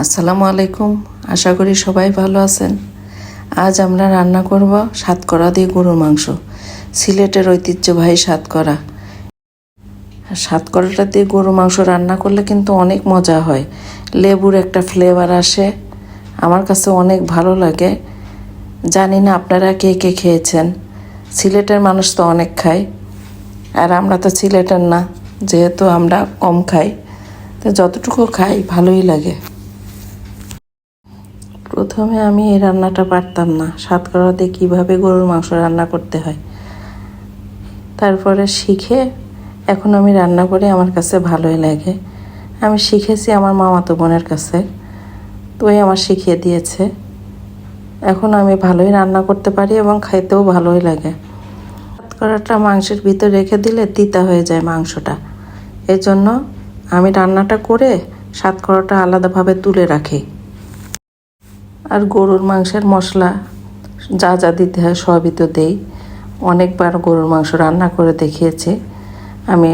আসসালামু আলাইকুম। আশা করি সবাই ভালো আছেন। আজ আমরা রান্না করব সাতকরা দিয়ে গরুর মাংস। সিলেটের ঐতিহ্যবাহী সাতকরা। সাতকরাটা দিয়ে গরুর মাংস রান্না করলে কিন্তু অনেক মজা হয়। লেবুর একটা ফ্লেভার আসে, আমার কাছে অনেক ভালো লাগে। জানি না আপনারা কে কে খেয়েছেন। সিলেটের মানুষ তো অনেক খায়, আর আমরা তো সিলেটের না, যেহেতু আমরা কম খাই, তো যতটুকু খাই ভালোই লাগে। প্রথমে আমি এই রান্নাটা পারতাম না, সাতকরাতে কীভাবে গরুর মাংস রান্না করতে হয়। তারপরে শিখে এখন আমি রান্না করি, আমার কাছে ভালোই লাগে। আমি শিখেছি আমার মামাতো বোনের কাছে, তো ওই আমার শিখিয়ে দিয়েছে। এখন আমি ভালোই রান্না করতে পারি এবং খাইতেও ভালোই লাগে। সাতকরাটা মাংসের ভিতর রেখে দিলে তিতা হয়ে যায় মাংসটা, এজন্য আমি রান্নাটা করে সাতকরাটা আলাদাভাবে তুলে রাখি। আর গরুর মাংসের মশলা যা যা দিতে হয় সবই তো দেই। অনেকবার গরুর মাংস রান্না করে দেখিয়েছি, আমি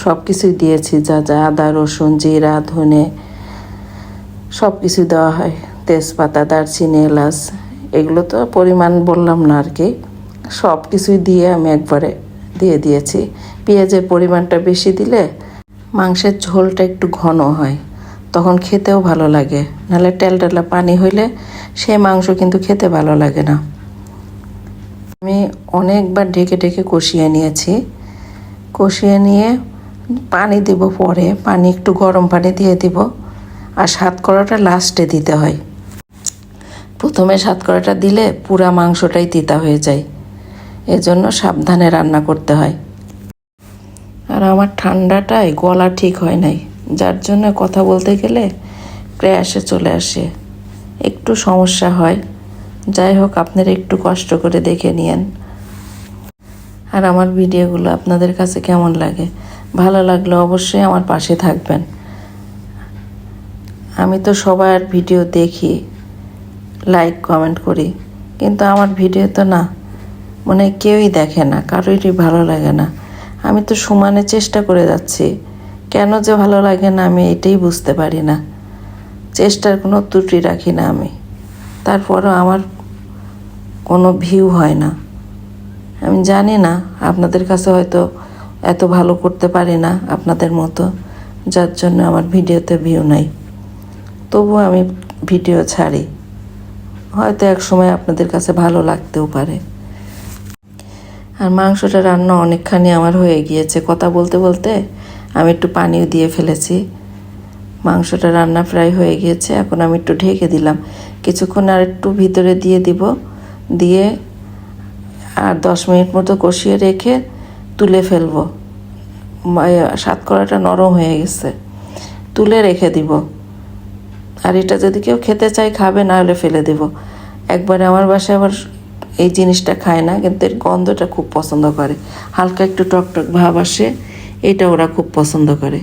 সব কিছুই দিয়েছি, যা যা আদা রসুন জিরা ধনে সব কিছু দেওয়া হয়, তেজপাতা দারচিনি এলাচ, এগুলো তো পরিমাণ বললাম না আর কি, সব কিছুই দিয়ে আমি একবারে দিয়ে দিয়েছি। পেঁয়াজের পরিমাণটা বেশি দিলে মাংসের ঝোলটা একটু ঘন হয়, তখন খেতেও ভালো লাগে। নাহলে টেলটেলা পানি হইলে সেই মাংস কিন্তু খেতে ভালো লাগে না। আমি অনেকবার ঢেকে ঢেকে কষিয়ে নিয়েছি। কষিয়ে নিয়ে পানি দিব, পরে পানি একটু গরম পানি দিয়ে দিব। আর সাতকরাটা লাস্টে দিতে হয়, প্রথমে সাতকরাটা দিলে পুরা মাংসটাই তিতা হয়ে যায়, এজন্য সাবধানে রান্না করতে হয়। আর আমার ঠান্ডাটায় গলা ঠিক হয় নাই, যার জন্য কথা বলতে গেলে ক্র্যাশে চলে আসে, একটু সমস্যা হয়। যাই হোক, আপনারা একটু কষ্ট করে দেখে নিয়েন। আর আমার ভিডিওগুলো আপনাদের কাছে কেমন লাগে, ভালো লাগলে অবশ্যই আমার পাশে থাকবেন। আমি তো সবার ভিডিও দেখি, লাইক কমেন্ট করি, কিন্তু আমার ভিডিও তো না মানে কেউই দেখে না, কারোরই ভালো লাগে না। আমি তো সমানে চেষ্টা করে যাচ্ছি, কেন যে ভালো লাগে না আমি এটাই বুঝতে পারি না। চেষ্টার কোনো ত্রুটি রাখি না আমি, তারপরও আমার কোনো ভিউ হয় না। আমি জানি না, আপনাদের কাছে হয়তো এত ভালো করতে পারি না আপনাদের মতো, যার জন্য আমার ভিডিওতে ভিউ নাই। তবুও আমি ভিডিও ছাড়ি, হয়তো এক সময় আপনাদের কাছে ভালো লাগতেও পারে। আর মাংসটা রান্না অনেকখানি আমার হয়ে গিয়েছে, কথা বলতে বলতে আমি একটু পানিও দিয়ে ফেলেছি। মাংসটা রান্না প্রায় হয়ে গিয়েছে, এখন আমি একটু ঢেকে দিলাম, কিছুক্ষণ আর একটু ভিতরে দিয়ে দিব, দিয়ে আর 10 মিনিট মতো কষিয়ে রেখে তুলে ফেলবো। সাতকরাটা নরম হয়ে গেছে, তুলে রেখে দিব। আর এটা যদি কেউ খেতে চায় খাবে, না হলে ফেলে দেব। একবারে আমার বাসায় আবার এই জিনিসটা খায় না, কিন্তু এর গন্ধটা খুব পছন্দ করে, হালকা একটু টকটক ভাব আসে, এটা ওরা খুব পছন্দ করে।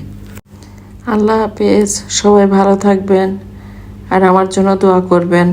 আল্লাহ হাফেজ, সবাই ভালো থাকবেন আর আমার জন্য দোয়া করবেন।